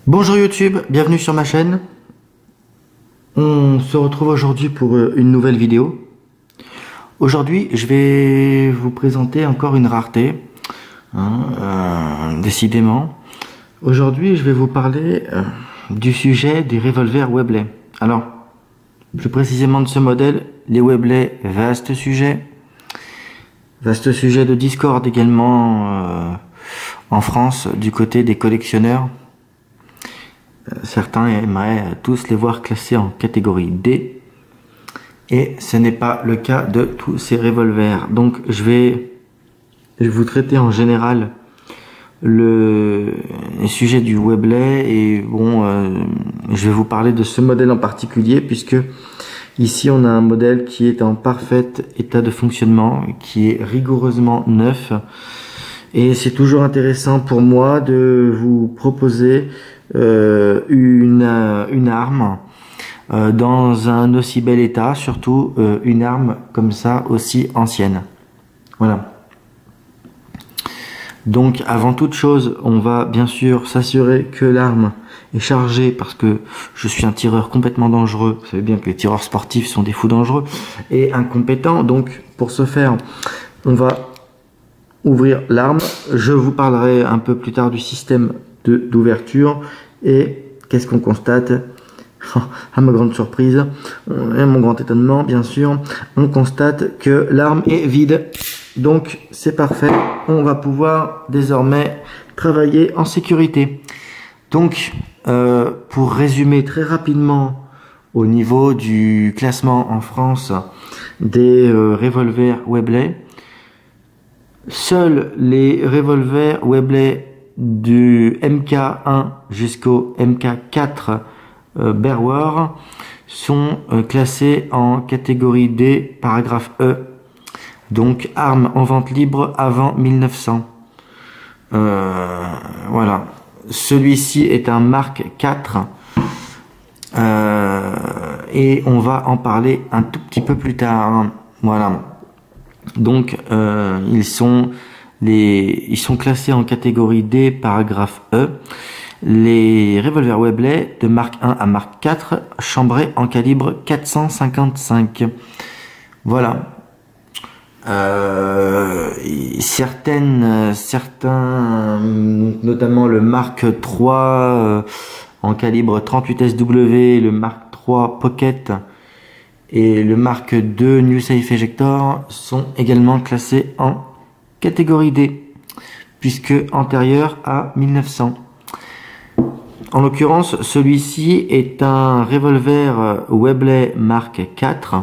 Bonjour YouTube, bienvenue sur ma chaîne. On se retrouve aujourd'hui pour une nouvelle vidéo. Aujourd'hui, je vais vous présenter encore une rareté, décidément. Aujourd'hui, je vais vous parler du sujet des revolvers Webley. Alors, plus précisément de ce modèle, les Webley, vaste sujet de Discord également en France, du côté des collectionneurs. Certains aimeraient tous les voir classés en catégorie D, et ce n'est pas le cas de tous ces revolvers. Donc je vais vous traiter en général les sujets du Webley, et bon, je vais vous parler de ce modèle en particulier, puisque ici on a un modèle qui est en parfait état de fonctionnement, qui est rigoureusement neuf, et c'est toujours intéressant pour moi de vous proposer une arme dans un aussi bel état, surtout une arme comme ça aussi ancienne. Voilà. Donc avant toute chose, on va bien sûr s'assurer que l'arme est chargée, parce que je suis un tireur complètement dangereux. Vous savez bien que les tireurs sportifs sont des fous dangereux et incompétents. Donc pour ce faire, on va ouvrir l'arme. Je vous parlerai un peu plus tard du système d'ouverture. Et qu'est-ce qu'on constate? À ma grande surprise et mon grand étonnement, bien sûr, on constate que l'arme est vide. Donc c'est parfait, on va pouvoir désormais travailler en sécurité. Donc pour résumer très rapidement au niveau du classement en France des revolvers Webley, seuls les revolvers Webley du MK1 jusqu'au MK4 Berwar sont classés en catégorie D, paragraphe E, donc armes en vente libre avant 1900. Voilà, celui-ci est un Mark IV, et on va en parler un tout petit peu plus tard. Voilà, donc ils sont classés en catégorie D, paragraphe E. Les revolvers Webley de Mark 1 à Mark 4, chambrés en calibre 455. Voilà. Certains, notamment le Mark 3 en calibre 38 SW, le Mark 3 Pocket et le Mark 2 New Safe Ejector sont également classés en catégorie D, puisque antérieur à 1900. En l'occurrence, celui-ci est un revolver Webley Mark IV.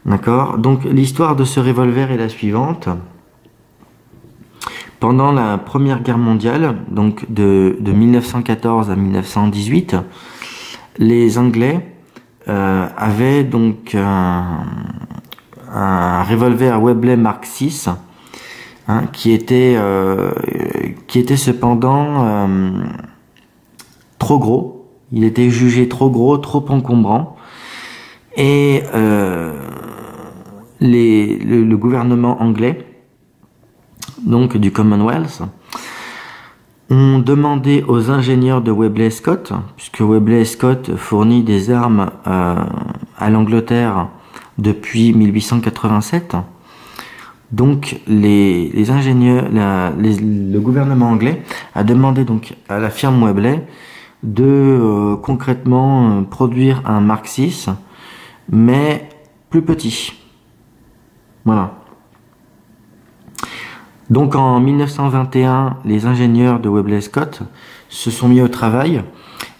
D'accord. Donc l'histoire de ce revolver est la suivante. Pendant la Première Guerre mondiale, donc de 1914 à 1918, les Anglais avaient donc un revolver Webley Mark VI, qui était cependant trop gros. Il était jugé trop gros, trop encombrant, et le gouvernement anglais, donc du Commonwealth, ont demandé aux ingénieurs de Webley Scott, puisque Webley Scott fournit des armes à l'Angleterre depuis 1887. Donc les ingénieurs, le gouvernement anglais a demandé donc à la firme Webley de concrètement produire un Mark VI, mais plus petit. Voilà. Donc en 1921, les ingénieurs de Webley Scott se sont mis au travail,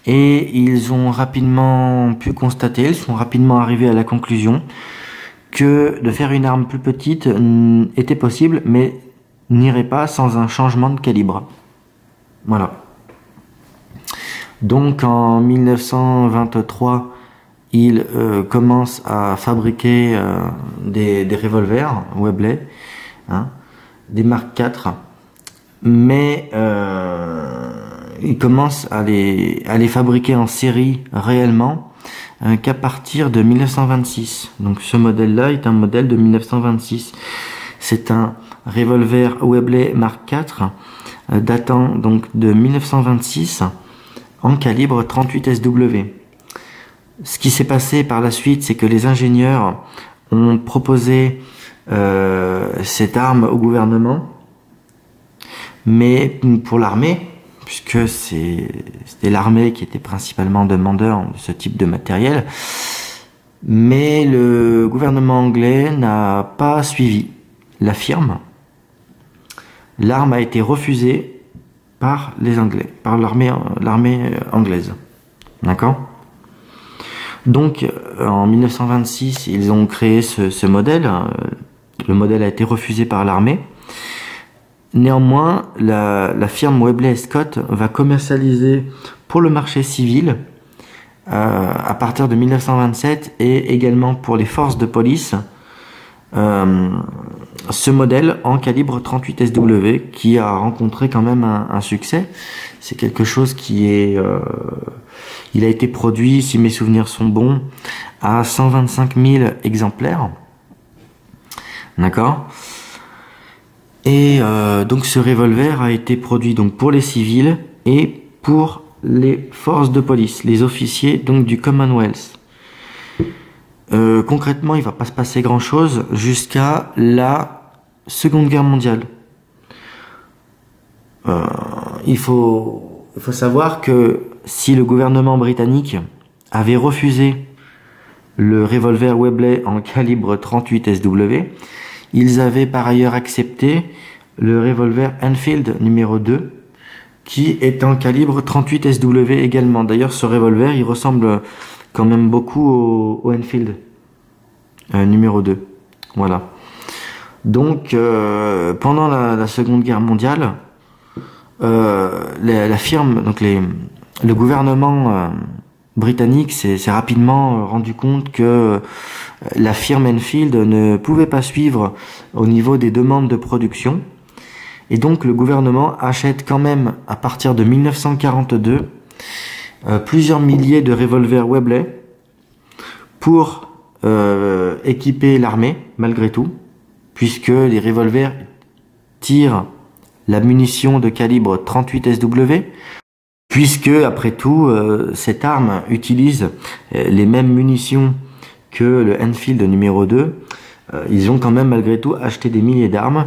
et ils ont rapidement pu constater, ils sont rapidement arrivés à la conclusion que de faire une arme plus petite était possible, mais n'irait pas sans un changement de calibre. Voilà. Donc en 1923, ils commencent à fabriquer des revolvers Webley, des Mark IV, mais ils commencent à les fabriquer en série réellement qu'à partir de 1926. Donc ce modèle-là est un modèle de 1926. C'est un revolver Webley Mark IV datant donc de 1926 en calibre 38 SW. Ce qui s'est passé par la suite, c'est que les ingénieurs ont proposé cette arme au gouvernement, mais pour l'armée, puisque c'était l'armée qui était principalement demandeur de ce type de matériel, mais le gouvernement anglais n'a pas suivi la firme. L'arme a été refusée par les Anglais, par l'armée anglaise. D'accord ? Donc, en 1926, ils ont créé ce modèle. Le modèle a été refusé par l'armée. Néanmoins, la firme Webley & Scott va commercialiser pour le marché civil à partir de 1927 et également pour les forces de police ce modèle en calibre 38 SW qui a rencontré quand même un succès. C'est quelque chose qui est il a été produit, si mes souvenirs sont bons, à 125 000 exemplaires. D'accord ? Et donc ce revolver a été produit donc pour les civils et pour les forces de police, les officiers donc du Commonwealth. Concrètement, il va pas se passer grand chose jusqu'à la Seconde Guerre mondiale. Il faut savoir que si le gouvernement britannique avait refusé le revolver Webley en calibre 38 SW, ils avaient par ailleurs accepté le revolver Enfield numéro 2 qui est en calibre 38 SW également. D'ailleurs, ce revolver, il ressemble quand même beaucoup au Enfield numéro 2. Voilà. Donc, pendant la Seconde Guerre mondiale, la firme, donc le gouvernement britannique s'est rapidement rendu compte que la firme Enfield ne pouvait pas suivre au niveau des demandes de production. Et donc le gouvernement achète quand même à partir de 1942 plusieurs milliers de revolvers Webley pour équiper l'armée malgré tout, puisque les revolvers tirent la munition de calibre 38 SW, puisque après tout cette arme utilise les mêmes munitions que le Enfield numéro 2, ils ont quand même malgré tout acheté des milliers d'armes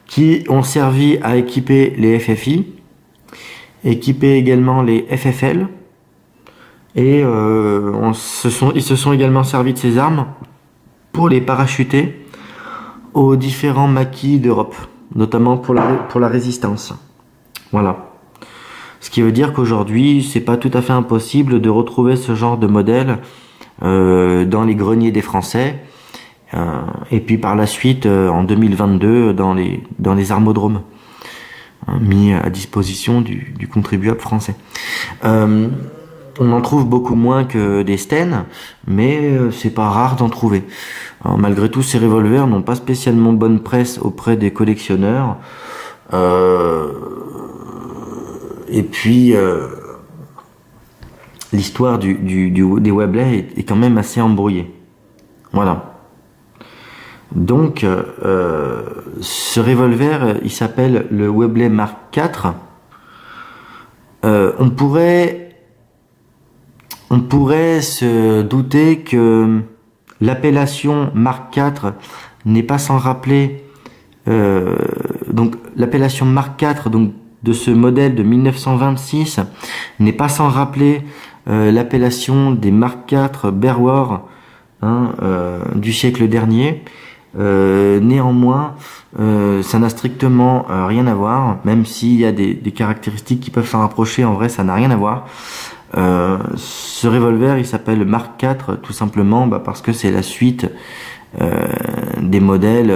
qui ont servi à équiper les FFI, équiper également les FFL, et ils se sont également servis de ces armes pour les parachuter aux différents maquis d'Europe, notamment pour la résistance. Voilà. Ce qui veut dire qu'aujourd'hui, c'est pas tout à fait impossible de retrouver ce genre de modèle dans les greniers des Français, et puis par la suite, en 2022, dans les armodromes, mis à disposition du contribuable français. On en trouve beaucoup moins que des Sten, mais c'est pas rare d'en trouver. Alors, malgré tout, ces revolvers n'ont pas spécialement bonne presse auprès des collectionneurs. Et puis, l'histoire des Webley est quand même assez embrouillée. Voilà. Donc, ce revolver, il s'appelle le Webley Mark IV. On pourrait se douter que l'appellation Mark IV n'est pas sans rappeler, donc l'appellation Mark IV, donc de ce modèle de 1926, n'est pas sans rappeler l'appellation des Mark IV Berwar du siècle dernier. Néanmoins, ça n'a strictement rien à voir, même s'il y a des caractéristiques qui peuvent s'en rapprocher. En vrai, ça n'a rien à voir. Ce revolver, il s'appelle Mark IV tout simplement parce que c'est la suite des modèles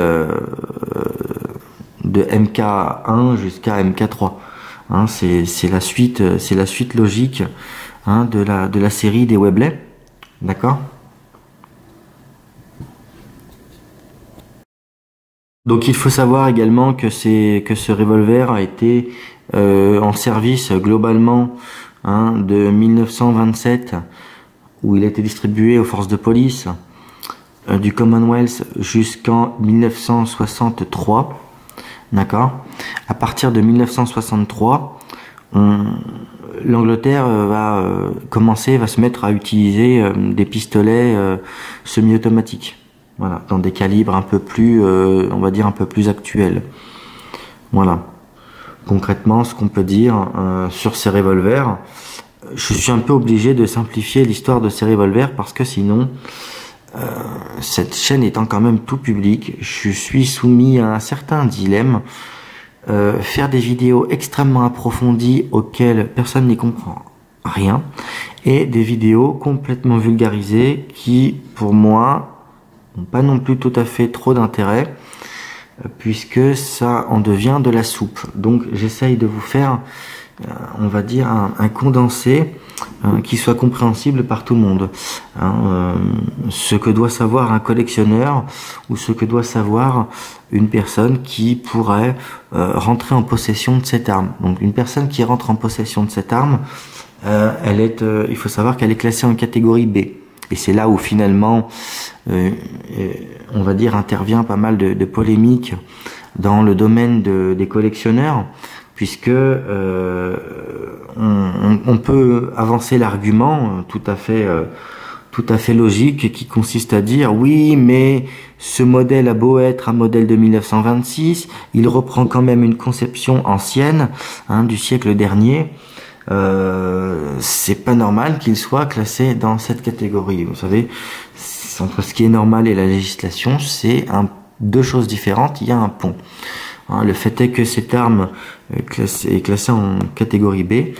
de MK1 jusqu'à MK3. C'est la suite logique de la série des Webley. D'accord ? Donc il faut savoir également que ce revolver a été en service globalement de 1927, où il a été distribué aux forces de police du Commonwealth jusqu'en 1963. D'accord ? À partir de 1963, l'Angleterre va se mettre à utiliser des pistolets semi-automatiques. Voilà, dans des calibres un peu plus, on va dire un peu plus actuels. Voilà. Concrètement, ce qu'on peut dire sur ces revolvers, je suis un peu obligé de simplifier l'histoire de ces revolvers parce que sinon, cette chaîne étant quand même tout public, je suis soumis à un certain dilemme. Faire des vidéos extrêmement approfondies auxquelles personne n'y comprend rien et des vidéos complètement vulgarisées qui, pour moi, n'ont pas non plus tout à fait trop d'intérêt puisque ça en devient de la soupe. Donc j'essaye de vous faire, on va dire, un condensé qui soit compréhensible par tout le monde. Ce que doit savoir un collectionneur ou ce que doit savoir une personne qui pourrait rentrer en possession de cette arme. Donc une personne qui rentre en possession de cette arme, il faut savoir qu'elle est classée en catégorie B. Et c'est là où finalement, on va dire, intervient pas mal de polémiques dans le domaine des collectionneurs, puisque on peut avancer l'argument tout à fait logique qui consiste à dire oui, mais ce modèle a beau être un modèle de 1926, il reprend quand même une conception ancienne du siècle dernier. C'est pas normal qu'il soit classé dans cette catégorie. Vous savez, entre ce qui est normal et la législation, c'est deux choses différentes. Il y a un pont. Le fait est que cette arme est classée en catégorie B.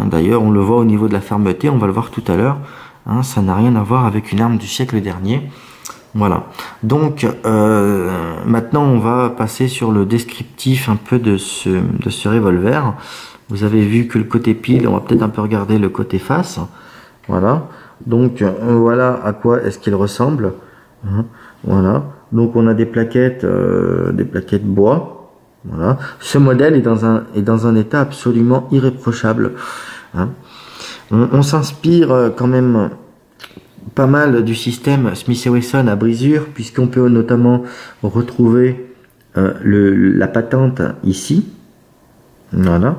D'ailleurs, on le voit au niveau de la fermeté, on va le voir tout à l'heure. Ça n'a rien à voir avec une arme du siècle dernier. Voilà. Donc, maintenant, on va passer sur le descriptif un peu de ce revolver. Vous avez vu que le côté pile, on va peut-être un peu regarder le côté face. Voilà. Donc, voilà à quoi est-ce qu'il ressemble. Voilà. Donc, on a des plaquettes bois. Voilà. Ce modèle est dans un état absolument irréprochable. On s'inspire quand même pas mal du système Smith & Wesson à brisure, puisqu'on peut notamment retrouver la patente ici. Voilà.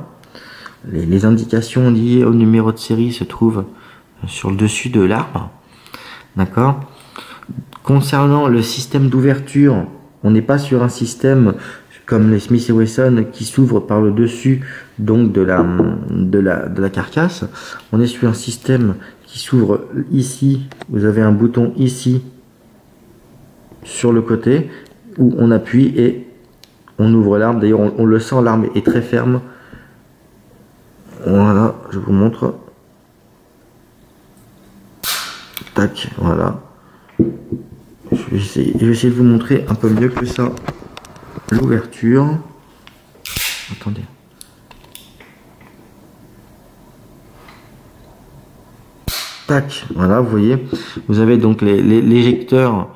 Les indications liées au numéro de série se trouvent sur le dessus de l'arme. D'accord. Concernant le système d'ouverture, on n'est pas sur un système comme les Smith & Wesson qui s'ouvre par le dessus donc de la carcasse. On est sur un système qui s'ouvre ici. Vous avez un bouton ici sur le côté où on appuie et on ouvre l'arme. D'ailleurs, on le sent, l'arme est très ferme. Voilà, je vous montre. Tac, voilà. Je vais essayer de vous montrer un peu mieux que ça l'ouverture. Attendez. Tac, voilà, vous voyez. Vous avez donc l'éjecteur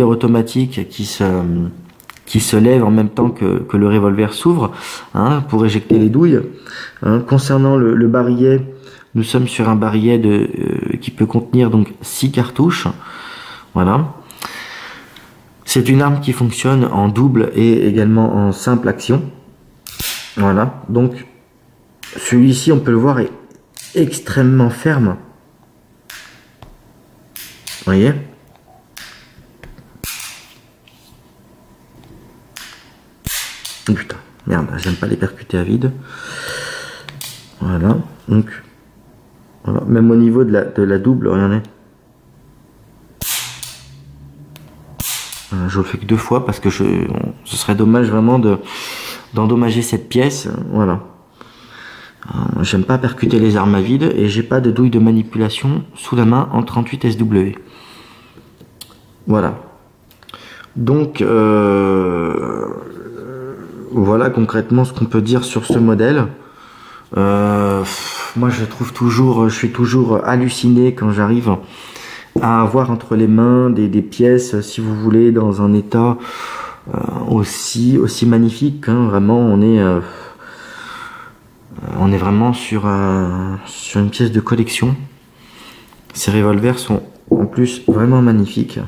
automatique qui se lève en même temps que le revolver s'ouvre pour éjecter les douilles. Concernant le barillet, nous sommes sur un barillet qui peut contenir donc 6 cartouches. Voilà. C'est une arme qui fonctionne en double et également en simple action. Voilà. Donc celui-ci, on peut le voir, est extrêmement ferme. Vous voyez? Oh putain, merde, j'aime pas les percuter à vide. Voilà, donc voilà. Même au niveau de la double, regardez. Je le fais que 2 fois parce que ce serait dommage vraiment d'endommager cette pièce. Voilà. J'aime pas percuter les armes à vide et j'ai pas de douille de manipulation sous la main en 38 SW. Voilà. Donc voilà concrètement ce qu'on peut dire sur ce modèle. Moi je suis toujours halluciné quand j'arrive à avoir entre les mains des pièces, si vous voulez, dans un état aussi magnifique. Vraiment, on est vraiment sur une pièce de collection. Ces revolvers sont en plus vraiment magnifiques.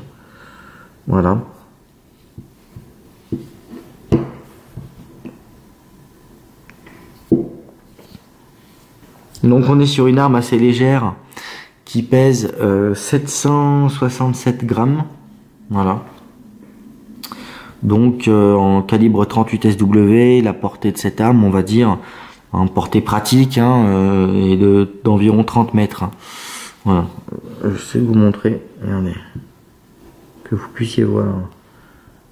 Voilà. Donc on est sur une arme assez légère qui pèse 767 grammes. Voilà. Donc en calibre 38 SW, la portée de cette arme, on va dire, en portée pratique, est d'environ 30 mètres. Voilà. Je sais vous montrer. Regardez. Que vous puissiez voir.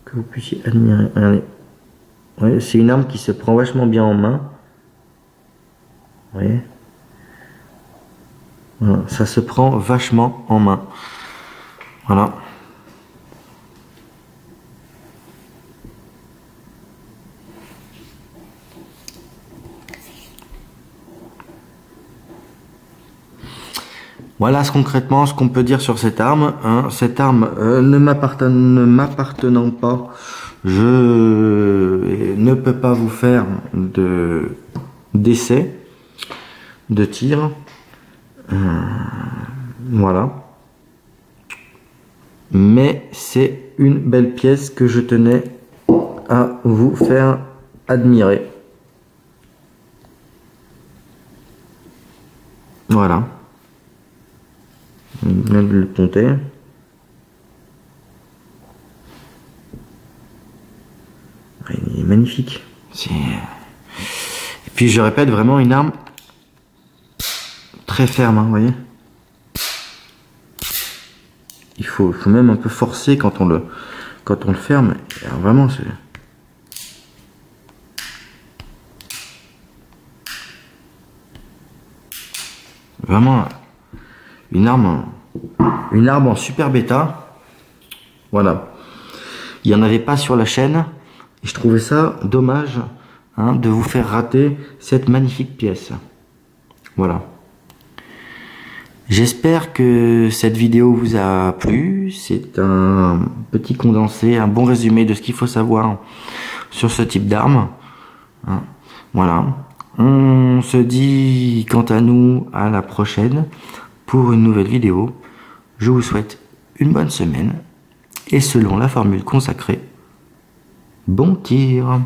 Que vous puissiez admirer. Regardez. Ouais, c'est une arme qui se prend vachement bien en main. Vous voyez ? Voilà, ça se prend vachement en main. Voilà. Voilà concrètement ce qu'on peut dire sur cette arme. Cette arme ne m'appartenant pas, je ne peux pas vous faire d'essai de tir. Voilà. Mais c'est une belle pièce que je tenais à vous faire admirer. Voilà. Je viens de le compter. Il est magnifique. Et puis je répète, vraiment une arme très ferme, vous voyez. Il faut même un peu forcer quand on le ferme. Alors vraiment, c'est vraiment une arme en super bêta. Voilà. Il n'y en avait pas sur la chaîne. Et je trouvais ça dommage de vous faire rater cette magnifique pièce. Voilà. J'espère que cette vidéo vous a plu. C'est un petit condensé, un bon résumé de ce qu'il faut savoir sur ce type d'arme. Voilà. On se dit quant à nous à la prochaine pour une nouvelle vidéo. Je vous souhaite une bonne semaine et selon la formule consacrée, bon tir!